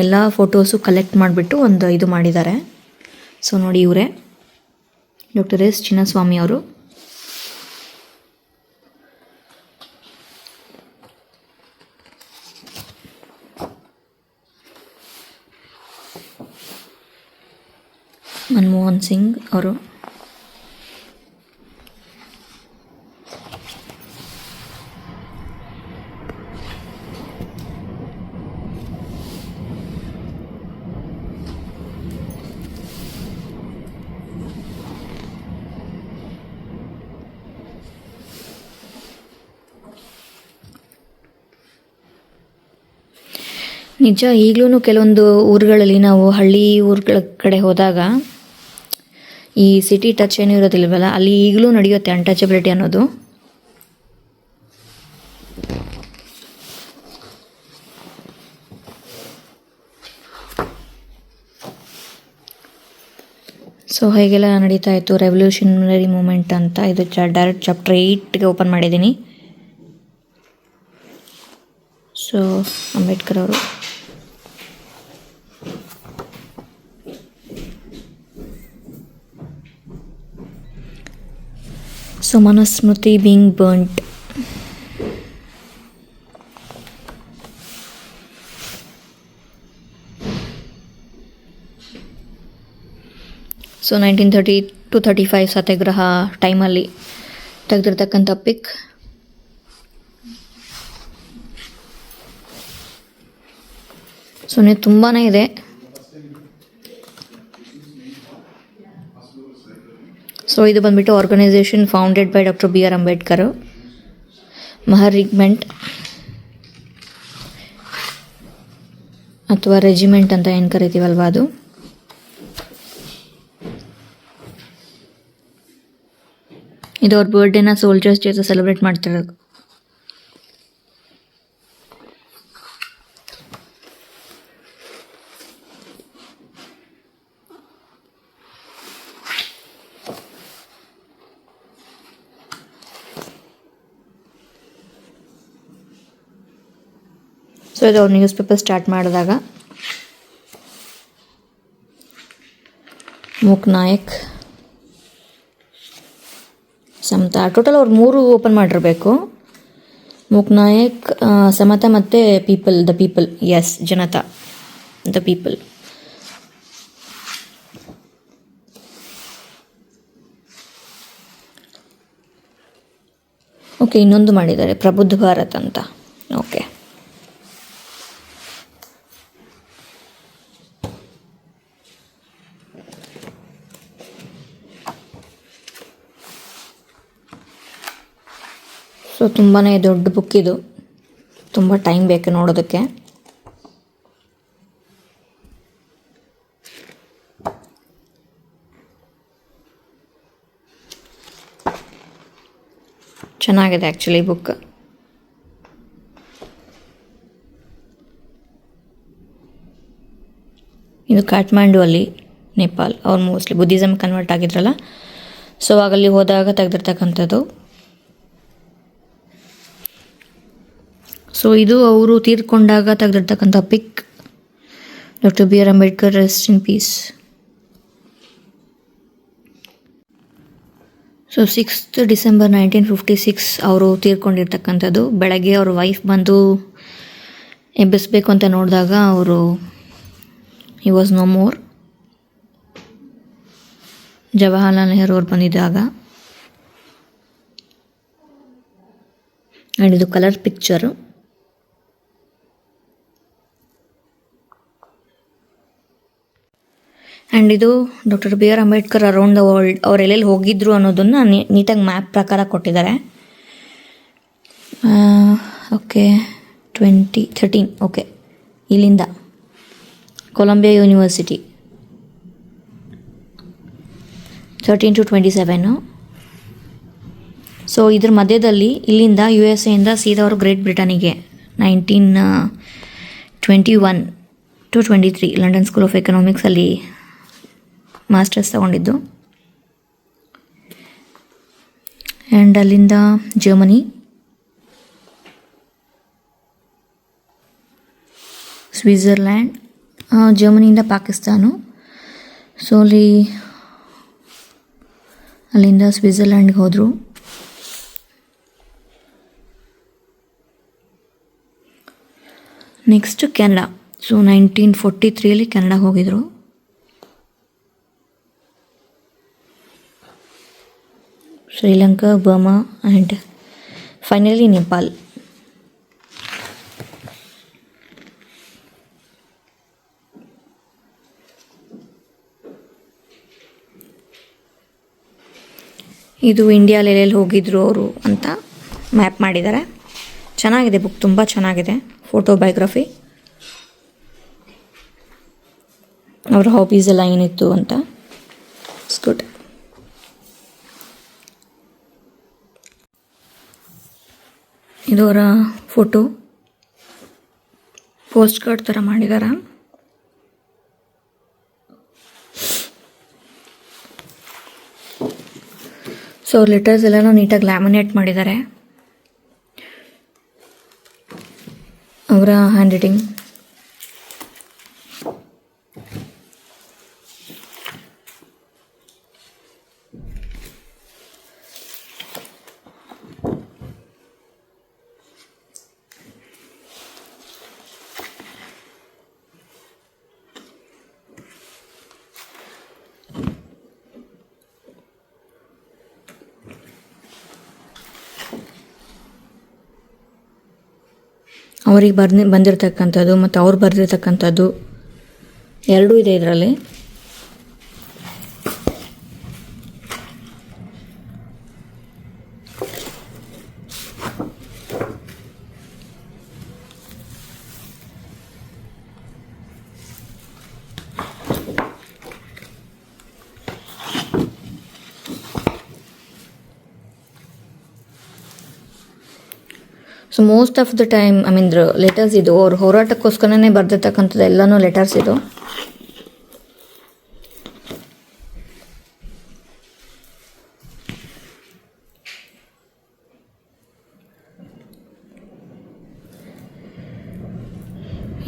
ಎಲ್ಲ ಫೋಟೋಸು ಕಲೆಕ್ಟ್ ಮಾಡಿಬಿಟ್ಟು ಒಂದು ಇದು ಮಾಡಿದ್ದಾರೆ. ಸೊ ನೋಡಿ ಇವರೇ ಡಾಕ್ಟರ್ ಎಸ್ ಚಿನ್ನಸ್ವಾಮಿ ಅವರು. ಮನಮೋಹನ್ ಸಿಂಗ್ ಅವರು. ನಿಜ, ಈಗಲೂ ಕೆಲವೊಂದು ಊರುಗಳಲ್ಲಿ ನಾವು ಹಳ್ಳಿ ಊರುಗಳ ಕಡೆ ಹೋದಾಗ ಈ ಸಿಟಿ ಟಚ್ ಏನೂ ಇರೋದಿಲ್ವಲ್ಲ, ಅಲ್ಲಿ ಈಗಲೂ ನಡೆಯುತ್ತೆ ಅನ್ಟಚಬಿಲಿಟಿ ಅನ್ನೋದು. ಸೊ ಹೇಗೆಲ್ಲ ನಡೀತಾ ಇತ್ತು ರೆವಲ್ಯೂಷನರಿ ಮೂಮೆಂಟ್ ಅಂತ. ಇದು ಡೈರೆಕ್ಟ್ ಚಾಪ್ಟರ್ 8ಗೆ ಓಪನ್ ಮಾಡಿದ್ದೀನಿ. ಸೊ ಅಂಬೇಡ್ಕರ್ ಅವರು. So Manusmriti being burnt. So 1930 to 35 satyagraha ಟೈಮಲ್ಲಿ ತೆಗೆದಿರ್ತಕ್ಕಂಥ ಪಿಕ್. ಸೊ ತುಂಬಾ ಇದೆ. ಸೊ ಇದು ಬಂದ್ಬಿಟ್ಟು organisation founded by doctor B R Ambedkar. Mahar regiment ಅಥವಾ ರೆಜಿಮೆಂಟ್ ಅಂತ ಏನು ಕರಿತೀವಲ್ವ ಅದು. ಇದು ಅವ್ರ ಬರ್ಡೇನ ಸೋಲ್ಜರ್ಸ್ ಜೊತೆ ಸೆಲೆಬ್ರೇಟ್ ಮಾಡ್ತಿರೋದು. ಸೊ ಇದು ಅವ್ರು ನ್ಯೂಸ್ ಪೇಪರ್ ಸ್ಟಾರ್ಟ್ ಮಾಡಿದಾಗ. ಮೂಕ್ ನಾಯಕ್, ಸಮತಾ, ಟೋಟಲ್ ಅವ್ರು 3 ಓಪನ್ ಮಾಡಿರಬೇಕು. ಮೂಕ್ ನಾಯಕ್, ಸಮತಾ ಮತ್ತು ಪೀಪಲ್, ದ ಪೀಪಲ್. ಎಸ್, ಜನತಾ, ದ ಪೀಪಲ್. ಓಕೆ, ಇನ್ನೊಂದು ಮಾಡಿದ್ದಾರೆ ಪ್ರಬುದ್ಧ ಭಾರತ್ ಅಂತ. ಓಕೆ, ಸೊ ತುಂಬಾ ದೊಡ್ಡ ಬುಕ್ ಇದು, ತುಂಬ ಟೈಮ್ ಬೇಕು ನೋಡೋದಕ್ಕೆ. ಚೆನ್ನಾಗಿದೆ ಆ್ಯಕ್ಚುಲಿ ಬುಕ್. ಇದು ಕಾಠ್ಮಂಡು ಅಲ್ಲಿ, ನೇಪಾಲ್. ಅವ್ರು ಮೋಸ್ಟ್ಲಿ ಬುದ್ಧಿಸಮ್ ಕನ್ವರ್ಟ್ ಆಗಿದ್ರಲ್ಲ, ಸೊ ಆಗಲ್ಲಿ ಹೋದಾಗ ತೆಗೆದಿರ್ತಕ್ಕಂಥದ್ದು. ಸೊ ಇದು ಅವರು ತೀರ್ಕೊಂಡಾಗ ತೆಗೆದಿರ್ತಕ್ಕಂಥ pic. Doctor B R Ambedkar, rest in peace. So 6th December 1956 ಅವರು ತೀರ್ಕೊಂಡಿರ್ತಕ್ಕಂಥದ್ದು. ಬೆಳಗ್ಗೆ ಅವ್ರ ವೈಫ್ ಬಂದು ಎಬ್ಬಿಸ್ಬೇಕು ಅಂತ ನೋಡಿದಾಗ ಅವರು he was no more. Jawaharlal Nehru ಅವ್ರು ಬಂದಿದ್ದಾಗ. ಆ್ಯಂಡ್ ಇದು ಕಲರ್ ಪಿಕ್ಚರು. ಆ್ಯಂಡ್ ಇದು doctor B R Ambedkar around the world ಅವ್ರು ಎಲ್ಲೆಲ್ಲಿ ಹೋಗಿದ್ರು ಅನ್ನೋದನ್ನು ನೀಟಾಗಿ ಮ್ಯಾಪ್ ಪ್ರಕಾರ ಕೊಟ್ಟಿದ್ದಾರೆ. ಓಕೆ, 2013. ಓಕೆ, ಇಲ್ಲಿಂದ ಕೊಲಂಬಿಯಾ ಯೂನಿವರ್ಸಿಟಿ 13 to 27. ಸೊ ಇದ್ರ ಮಧ್ಯದಲ್ಲಿ ಇಲ್ಲಿಂದ USA ಸೀದಾ ಅವರು ಗ್ರೇಟ್ ಬ್ರಿಟನಿಗೆ 1921 to 23 ಲಂಡನ್ ಸ್ಕೂಲ್ ಆಫ್ ಎಕನಾಮಿಕ್ಸಲ್ಲಿ ಮಾಸ್ಟರ್ಸ್ ತಗೊಂಡಿದ್ದು. ಆ್ಯಂಡ್ ಅಲ್ಲಿಂದ ಜರ್ಮನಿ, ಸ್ವಿಟ್ಜರ್ಲ್ಯಾಂಡ್, ಜರ್ಮನಿಯಿಂದ ಪಾಕಿಸ್ತಾನು. ಸೊ ಅಲ್ಲಿಂದ ಸ್ವಿಟ್ಜರ್ಲ್ಯಾಂಡ್ಗೆ ಹೋದರು. Next Canada. ಸೊ 1943 ಕೆನಡಾಗೆ ಹೋಗಿದ್ರು. Sri Lanka, Burma and finally Nepal. ಇದು ಇಂಡಿಯಾಲಿ ಎಲ್ಲೆಲ್ಲಿ ಹೋಗಿದ್ರು ಅವರು ಅಂತ ಮ್ಯಾಪ್ ಮಾಡಿದ್ದಾರೆ. ಚೆನ್ನಾಗಿದೆ ಬುಕ್, ತುಂಬ ಚೆನ್ನಾಗಿದೆ. ಫೋಟೋಬಯೋಗ್ರಫಿ, ಅವ್ರ ಹಾಬೀಸ್ ಎಲ್ಲ ಏನಿತ್ತು ಅಂತ. It's good. ಇದು ಅವರ ಫೋಟೋ, ಪೋಸ್ಟ್ ಕಾರ್ಡ್ ಥರ ಮಾಡಿದ್ದಾರೆ. ಸೊ ಲೆಟರ್ಸ್ ಎಲ್ಲನೂ ನೀಟಾಗಿ ಲ್ಯಾಮಿನೇಟ್ ಮಾಡಿದ್ದಾರೆ. ಅವರ ಹ್ಯಾಂಡ್ ರೈಟಿಂಗ್. ಅವ್ರಿಗೆ ಬಂದಿರತಕ್ಕಂಥದ್ದು ಮತ್ತು ಅವ್ರು ಬರೆದಿರ್ತಕ್ಕಂಥದ್ದು ಎರಡೂ ಇದೆ ಇದರಲ್ಲಿ. So most of the time letters ಇದು ಅವ್ರ ಹೋರಾಟಕ್ಕೋಸ್ಕರನೇ ಬರೆದಿರ್ತಕ್ಕಂಥದ್ದು ಎಲ್ಲನೂ ಲೆಟರ್ಸ್ ಇದು.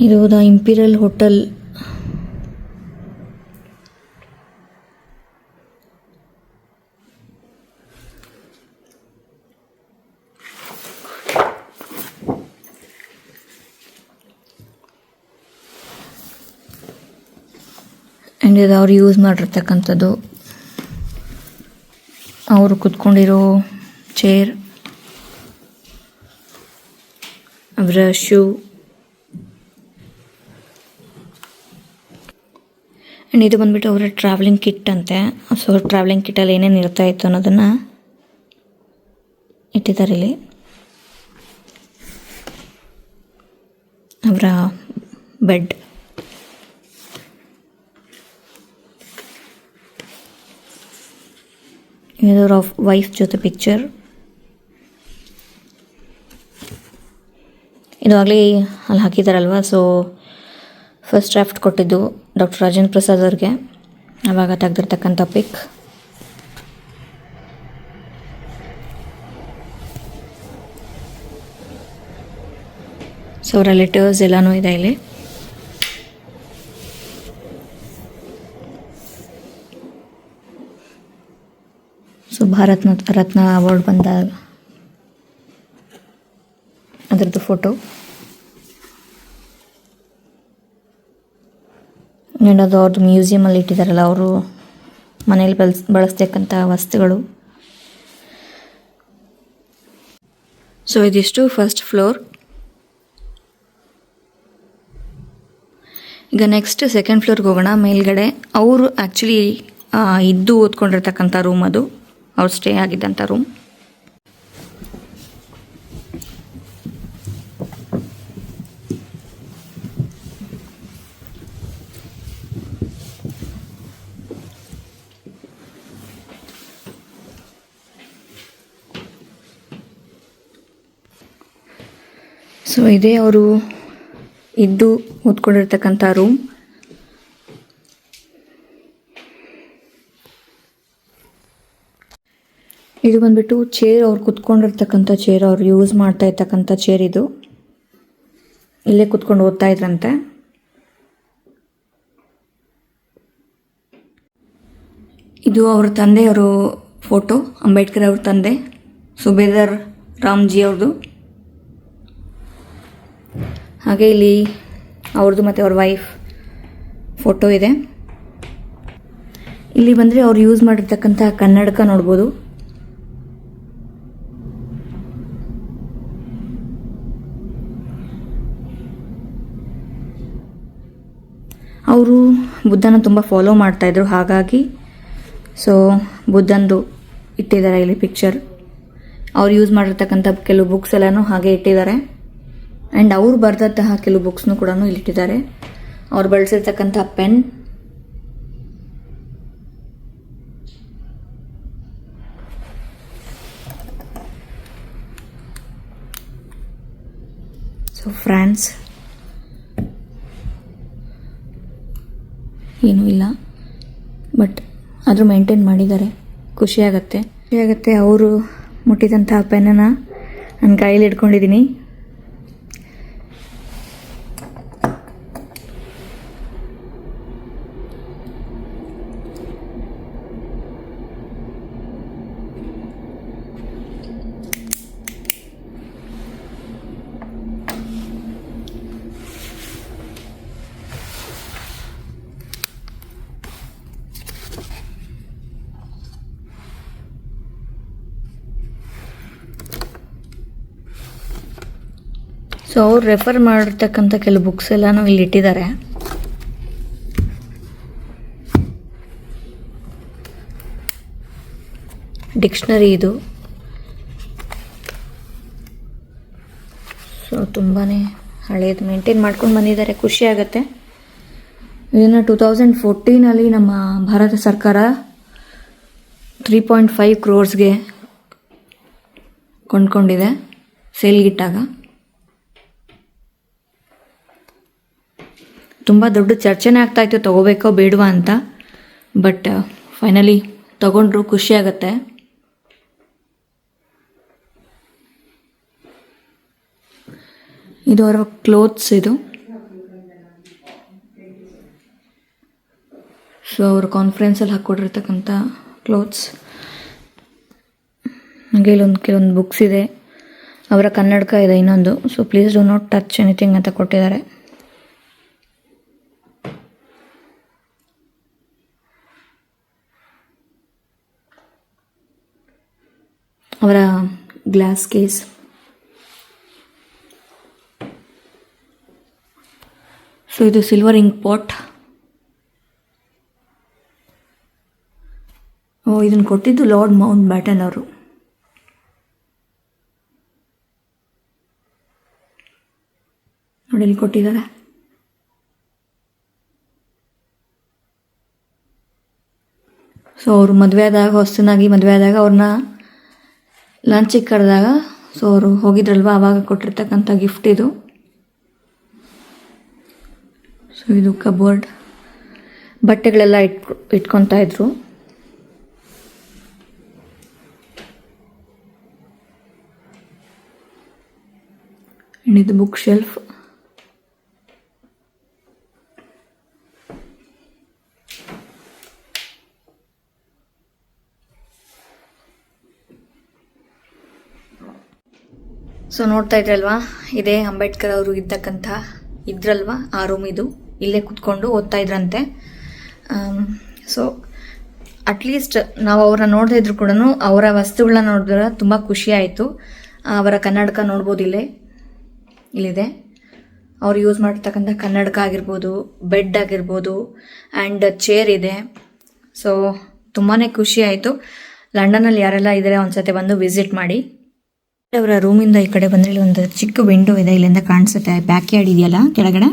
ಇದು ದ ಇಂಪೀರಿಯಲ್ ಹೋಟೆಲ್. ಆ್ಯಂಡ್ ಇದು ಅವ್ರು ಯೂಸ್ ಮಾಡಿರ್ತಕ್ಕಂಥದ್ದು, ಅವರು ಕೂತ್ಕೊಂಡಿರೋ ಚೇರ್, ಅವರ ಶೂ. ಆ್ಯಂಡ್ ಇದು ಬಂದುಬಿಟ್ಟು ಅವರ ಟ್ರಾವೆಲಿಂಗ್ ಕಿಟ್ ಅಂತೆ. ಸೊ ಟ್ರಾವೆಲಿಂಗ್ ಕಿಟ್ಟಲ್ಲಿ ಏನೇನು ಇರ್ತಾ ಇತ್ತು ಅನ್ನೋದನ್ನು ಇಟ್ಟಿದ್ದಾರೆ ಇಲ್ಲಿ. ಅವರ ಬೆಡ್, ಇದರ ವೈಫ್ ಜೊತೆ ಪಿಕ್ಚರ್. ಇದು ಆಗಲಿ ಅಲ್ಲಿ ಹಾಕಿದ್ದಾರಲ್ವ. ಸೊ ಫಸ್ಟ್ ಡ್ರಾಫ್ಟ್ ಕೊಟ್ಟಿದ್ದು ಡಾಕ್ಟರ್ ರಾಜೇಂದ್ರ ಪ್ರಸಾದ್ ಅವ್ರಿಗೆ, ಆವಾಗ ತೆಗೆದಿರ್ತಕ್ಕಂಥ ಪಿಕ್. ಸೊ ಅವರ ಲೆಟರ್ಸ್ ಎಲ್ಲನೂ ಇದೆ ಇಲ್ಲಿ. ಸೊ ಭಾರತ ರತ್ನ ಅವಾರ್ಡ್ ಬಂದಾಗ ಅದರದ್ದು ಫೋಟೋ. ಆ್ಯಂಡ್ ಅದು ಅವ್ರದ್ದು ಮ್ಯೂಸಿಯಮಲ್ಲಿ ಇಟ್ಟಿದ್ದಾರಲ್ಲ, ಅವರು ಮನೇಲಿ ಬಳಸ್ತಕ್ಕಂಥ ವಸ್ತುಗಳು. ಸೊ ಇದಿಷ್ಟು ಫಸ್ಟ್ ಫ್ಲೋರ್. ಈಗ ನೆಕ್ಸ್ಟ್ ಸೆಕೆಂಡ್ ಫ್ಲೋರ್ಗೆ ಹೋಗೋಣ. ಮೇಲ್ಗಡೆ ಅವರು ಆ್ಯಕ್ಚುಲಿ ಇದ್ದು ಓದ್ಕೊಂಡಿರ್ತಕ್ಕಂಥ ರೂಮ್, ಅದು ಅವ್ರು ಸ್ಟೇ ಆಗಿದ್ದಂಥ ರೂಮ್. ಸೊ ಇದೇ ಅವರು ಇದ್ದು ಓದ್ಕೊಂಡಿರ್ತಕ್ಕಂಥ ರೂಮ್. ಇದು ಬಂದ್ಬಿಟ್ಟು ಚೇರ್, ಅವ್ರು ಕುತ್ಕೊಂಡಿರ್ತಕ್ಕಂಥ ಚೇರ್, ಅವ್ರು ಯೂಸ್ ಮಾಡ್ತಾ ಇರ್ತಕ್ಕಂಥ ಚೇರ್ ಇದು. ಇಲ್ಲೇ ಕುತ್ಕೊಂಡು ಓದ್ತಾ ಇದ್ರಂತೆ. ಇದು ಅವ್ರ ತಂದೆಯವರು ಫೋಟೋ, ಅಂಬೇಡ್ಕರ್ ಅವ್ರ ತಂದೆ ಸುಬೇದರ್ ರಾಮ್ಜಿ ಅವ್ರದ್ದು. ಹಾಗೆ ಇಲ್ಲಿ ಅವ್ರದ್ದು ಮತ್ತು ಅವ್ರ ವೈಫ್ ಫೋಟೋ ಇದೆ. ಇಲ್ಲಿ ಬಂದರೆ ಅವ್ರು ಯೂಸ್ ಮಾಡಿರ್ತಕ್ಕಂಥ ಕನ್ನಡಕ ನೋಡ್ಬೋದು. ಅವರು ಬುದ್ಧನ ತುಂಬ ಫಾಲೋ ಮಾಡ್ತಾಯಿದ್ರು, ಹಾಗಾಗಿ ಸೊ ಬುದ್ಧಂದು ಇಟ್ಟಿದ್ದಾರೆ ಇಲ್ಲಿ ಪಿಕ್ಚರ್. ಅವ್ರು ಯೂಸ್ ಮಾಡಿರ್ತಕ್ಕಂಥ ಕೆಲವು ಬುಕ್ಸ್ ಎಲ್ಲನೂ ಹಾಗೆ ಇಟ್ಟಿದ್ದಾರೆ. ಆ್ಯಂಡ್ ಅವ್ರು ಬರೆದಂತಹ ಕೆಲವು ಬುಕ್ಸ್ನು ಕೂಡ ಇಲ್ಲಿ ಇಟ್ಟಿದ್ದಾರೆ. ಅವ್ರು ಬಳಸಿರ್ತಕ್ಕಂಥ ಪೆನ್, ಸೊ ಫ್ರಾನ್ಸ್ ಏನೂ ಇಲ್ಲ, ಬಟ್ ಆದರೂ ಮೇಂಟೈನ್ ಮಾಡಿದ್ದಾರೆ. ಖುಷಿಯಾಗತ್ತೆ. ಅವರು ಮುಟ್ಟಿದಂತಹ ಪೆನ್ನನ್ನು ನನ್ನ ಕೈಯಲ್ಲಿ ಇಟ್ಕೊಂಡಿದ್ದೀನಿ. ಸೊ ಅವ್ರು ರೆಫರ್ ಮಾಡಿರ್ತಕ್ಕಂಥ ಕೆಲವು ಬುಕ್ಸ್ ಎಲ್ಲನೂ ಇಲ್ಲಿ ಇಟ್ಟಿದ್ದಾರೆ. ಡಿಕ್ಷನರಿ ಇದು. ಸೊ ತುಂಬಾ ಹಳೇದು ಮೇಂಟೈನ್ ಮಾಡ್ಕೊಂಡು ಬಂದಿದ್ದಾರೆ. ಖುಷಿ ಆಗುತ್ತೆ. ಇದನ್ನು 2014 ನಮ್ಮ ಭಾರತ ಸರ್ಕಾರ 3.5 crores ಕೊಂಡ್ಕೊಂಡಿದೆ ಸೇಲ್ಗಿಟ್ಟಾಗ. ತುಂಬ ದೊಡ್ಡ ಚರ್ಚೆನೇ ಆಗ್ತಾಯಿತ್ತು ತೊಗೋಬೇಕೋ ಬೇಡವಾ ಅಂತ, ಬಟ್ ಫೈನಲಿ ತಗೊಂಡ್ರು. ಖುಷಿ ಆಗುತ್ತೆ. ಇದು ಅವರ ಕ್ಲೋತ್ಸ್ ಇದು. ಸೊ ಅವರು ಕಾನ್ಫರೆನ್ಸಲ್ಲಿ ಹಾಕ್ಕೊಟ್ಟಿರ್ತಕ್ಕಂಥ ಕ್ಲೋತ್ಸ್. ಹಾಗೆ ಇಲ್ಲೊಂದು ಕೆಲವೊಂದು ಬುಕ್ಸ್ ಇದೆ. ಅವರ ಕನ್ನಡಕ ಇದೆ ಇನ್ನೊಂದು. So please do not touch anything ಅಂತ ಕೊಟ್ಟಿದ್ದಾರೆ. ಅವರ ಗ್ಲಾಸ್ ಕೇಸ್. ಸೊ ಇದು ಸಿಲ್ವರ್ ಇಂಕ್ ಪಾಟ್. ಇದನ್ನು ಕೊಟ್ಟಿದ್ದು ಲಾರ್ಡ್ ಮೌಂಟ್ ಬ್ಯಾಟನ್ ಅವರು. ನೋಡಿ ಇಲ್ಲಿ ಕೊಟ್ಟಿದ್ದಾರೆ. ಸೊ ಅವರು ಹೊಸನಾಗಿ ಮದುವೆ ಆದಾಗ ಅವ್ರನ್ನ ಲಂಚಿಗೆ ಕರೆದಾಗ, ಸೊ ಅವರು ಹೋಗಿದ್ರಲ್ವ ಆವಾಗ ಕೊಟ್ಟಿರ್ತಕ್ಕಂಥ ಗಿಫ್ಟ್ ಇದು. ಸೊ ಇದು ಕಬೋರ್ಡ್. ಬಟ್ಟೆಗಳೆಲ್ಲ ಇಟ್ಕೊತಾ ಇದ್ರು. ಇದು ಬುಕ್ ಶೆಲ್ಫ್. ಸೊ ನೋಡ್ತಾ ಇದ್ರಲ್ವಾ, ಇದೇ ಅಂಬೇಡ್ಕರ್ ಅವರು ಇದ್ರಲ್ವಾ ಆ ರೂಮ್ ಇದು. ಇಲ್ಲೇ ಕುತ್ಕೊಂಡು ಓದ್ತಾ ಇದ್ರಂತೆ. ಸೊ ಅಟ್ಲೀಸ್ಟ್ ನಾವು ಅವ್ರನ್ನ ನೋಡ್ತಾ ಇದ್ರು ಕೂಡ ಅವರ ವಸ್ತುಗಳನ್ನ ನೋಡಿದ್ರೆ ತುಂಬ ಖುಷಿ ಆಯಿತು. ಅವರ ಕನ್ನಡಕ ನೋಡ್ಬೋದು ಇಲ್ಲಿದೆ. ಅವ್ರು ಯೂಸ್ ಮಾಡಿರ್ತಕ್ಕಂಥ ಕನ್ನಡಕ ಆಗಿರ್ಬೋದು, ಬೆಡ್ ಆಗಿರ್ಬೋದು, ಆ್ಯಂಡ್ ಚೇರ್ ಇದೆ. ಸೊ ತುಂಬಾ ಖುಷಿ ಆಯಿತು. ಲಂಡನಲ್ಲಿ ಯಾರೆಲ್ಲ ಇದ್ದಾರೆ ಒಂದ್ಸತಿ ಬಂದು ವಿಸಿಟ್ ಮಾಡಿ. ಅವರ ರೂಮಿಂದ ಈ ಕಡೆ ಬಂದರೆ ಇಲ್ಲಿ ಒಂದು ಚಿಕ್ಕ ವಿಂಡೋ ಇದೆ. ಇಲ್ಲಿಂದ ಕಾಣಿಸುತ್ತೆ ಬ್ಯಾಕ್ ಯಾರ್ಡ್ ಇದೆಯಲ್ಲ ಕೆಳಗಡೆ.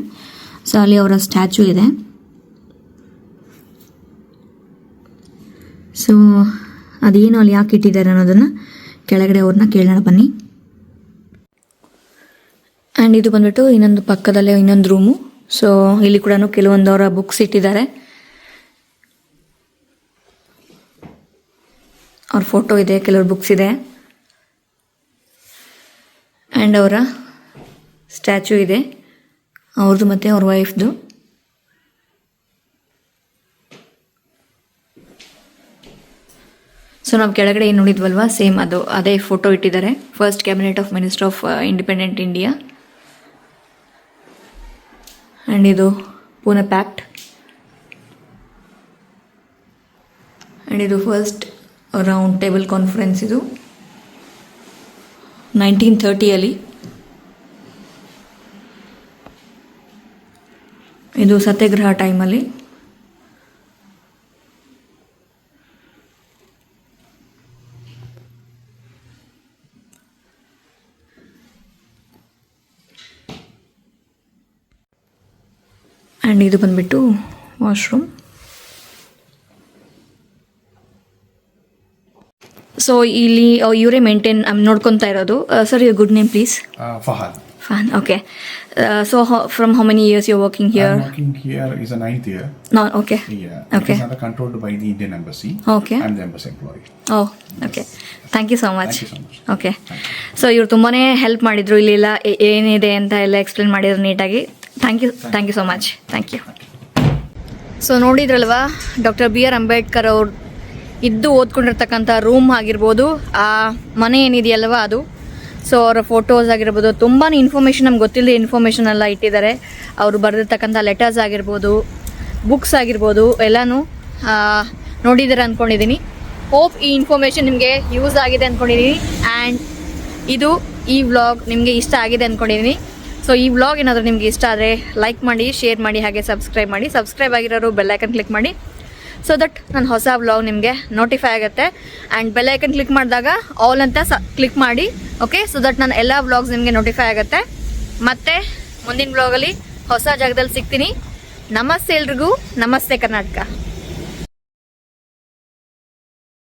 ಸೊ ಅಲ್ಲಿ ಅವರ ಸ್ಟ್ಯಾಚು ಇದೆ. ಸೊ ಅದೇನು ಅಲ್ಲಿ ಯಾಕೆ ಇಟ್ಟಿದ್ದಾರೆ ಅನ್ನೋದನ್ನು ಕೆಳಗಡೆ ಅವ್ರನ್ನ ಕೇಳೋಣ ಬನ್ನಿ. ಆ್ಯಂಡ್ ಇದು ಬಂದ್ಬಿಟ್ಟು ಇನ್ನೊಂದು ಪಕ್ಕದಲ್ಲೇ ಇನ್ನೊಂದು ರೂಮು. ಸೊ ಇಲ್ಲಿ ಕೂಡ ಕೆಲವೊಂದು ಅವರ ಬುಕ್ಸ್ ಇಟ್ಟಿದ್ದಾರೆ. ಅವ್ರ ಫೋಟೋ ಇದೆ, ಕೆಲವರು ಬುಕ್ಸ್ ಇದೆ, ಆ್ಯಂಡ್ ಅವರ ಸ್ಟ್ಯಾಚು ಇದೆ ಅವ್ರದ್ದು ಮತ್ತು ಅವ್ರ ವೈಫ್ದು. ಸೊ ನಾವು ಕೆಳಗಡೆ ಏನು ನೋಡಿದ್ವಲ್ವಾ ಸೇಮ್ ಅದೇ ಫೋಟೋ ಇಟ್ಟಿದ್ದಾರೆ. First cabinet of minister of independent India. And ಇದು ಪೂನೆ ಪ್ಯಾಕ್ಟ್. ಆ್ಯಂಡ್ ಇದು ಫಸ್ಟ್ ರೌಂಡ್ ಟೇಬಲ್ ಕಾನ್ಫರೆನ್ಸ್. ಇದು 1930 ಇದು ಸತ್ಯಾಗ್ರಹ ಟೈಮಲ್ಲಿ. ಆ್ಯಂಡ್ ಇದು ಬಂದುಬಿಟ್ಟು ವಾಶ್ರೂಮ್. ಸೊ ಇಲ್ಲಿ ಇವರೇ ಮೇಂಟೈನ್ ನೋಡ್ಕೊತಾ ಇರೋದು. Sir your good name please? Fahad. Fahad, okay. So from how many years you're working here? I'm working here is a 9th year. No, okay. Yeah. Okay. It is under controlled by the Indian Embassy. Okay. I'm the embassy employee. Oh, okay. Thank you so much. Thank you so much. Okay. So ಇವ್ರು ತುಂಬಾ help ಮಾಡಿದ್ರು, ಇಲ್ಲೆಲ್ಲ ಏನಿದೆ ಅಂತ ಎಲ್ಲ explain ಮಾಡಿದ್ರು ನೀಟಾಗಿ. Thank you so much. Thank you. So ನೋಡಿದ್ರಲ್ವಾ ಡಾಕ್ಟರ್ BR ಅಂಬೇಡ್ಕರ್ ಅವ್ರು ಇದ್ದು ಓದ್ಕೊಂಡಿರ್ತಕ್ಕಂಥ ರೂಮ್ ಆಗಿರ್ಬೋದು, ಆ ಮನೆ ಏನಿದೆಯಲ್ವ ಅದು. ಸೊ ಅವರ ಫೋಟೋಸ್ ಆಗಿರ್ಬೋದು, ತುಂಬಾ ಇನ್ಫಾರ್ಮೇಷನ್ ನಮ್ಗೆ ಗೊತ್ತಿಲ್ಲದೆ ಇನ್ಫಾರ್ಮೇಷನ್ ಎಲ್ಲ ಇಟ್ಟಿದ್ದಾರೆ. ಅವರು ಬರೆದಿರ್ತಕ್ಕಂಥ ಲೆಟರ್ಸ್ ಆಗಿರ್ಬೋದು, ಬುಕ್ಸ್ ಆಗಿರ್ಬೋದು ಎಲ್ಲನೂ ನೋಡಿದ್ದೀರ ಅಂದ್ಕೊಂಡಿದ್ದೀನಿ. ಹೋಪ್ ಈ ಇನ್ಫಾರ್ಮೇಷನ್ ನಿಮಗೆ ಯೂಸ್ ಆಗಿದೆ ಅಂದ್ಕೊಂಡಿದ್ದೀನಿ. ಆ್ಯಂಡ್ ಈ ವ್ಲಾಗ್ ನಿಮಗೆ ಇಷ್ಟ ಆಗಿದೆ ಅಂದ್ಕೊಂಡಿದ್ದೀನಿ. ಸೊ ಈ ವ್ಲಾಗ್ ಏನಾದರೂ ನಿಮಗೆ ಇಷ್ಟ ಆದರೆ ಲೈಕ್ ಮಾಡಿ, ಶೇರ್ ಮಾಡಿ, ಹಾಗೆ ಸಬ್ಸ್ಕ್ರೈಬ್ ಮಾಡಿ. ಸಬ್ಸ್ಕ್ರೈಬ್ ಆಗಿರೋರು ಬೆಲ್ಲೈಕನ್ ಕ್ಲಿಕ್ ಮಾಡಿ, ಸೊ ದಟ್ ನನ್ನ ಹೊಸ ವ್ಲಾಗ್ ನಿಮಗೆ ನೋಟಿಫೈ ಆಗುತ್ತೆ. ಆ್ಯಂಡ್ ಬೆಲ್ಲೈಕನ್ ಕ್ಲಿಕ್ ಮಾಡಿದಾಗ ಆಲ್ ಅಂತ ಕ್ಲಿಕ್ ಮಾಡಿ, ಓಕೆ. ಸೊ ದಟ್ ನನ್ನ ಎಲ್ಲ ವ್ಲಾಗ್ಸ್ ನಿಮಗೆ ನೋಟಿಫೈ ಆಗುತ್ತೆ. ಮತ್ತು ಮುಂದಿನ ವ್ಲಾಗಲ್ಲಿ ಹೊಸ ಜಾಗದಲ್ಲಿ ಸಿಗ್ತೀನಿ. ನಮಸ್ತೆ ಎಲ್ರಿಗೂ. ನಮಸ್ತೆ ಕರ್ನಾಟಕ.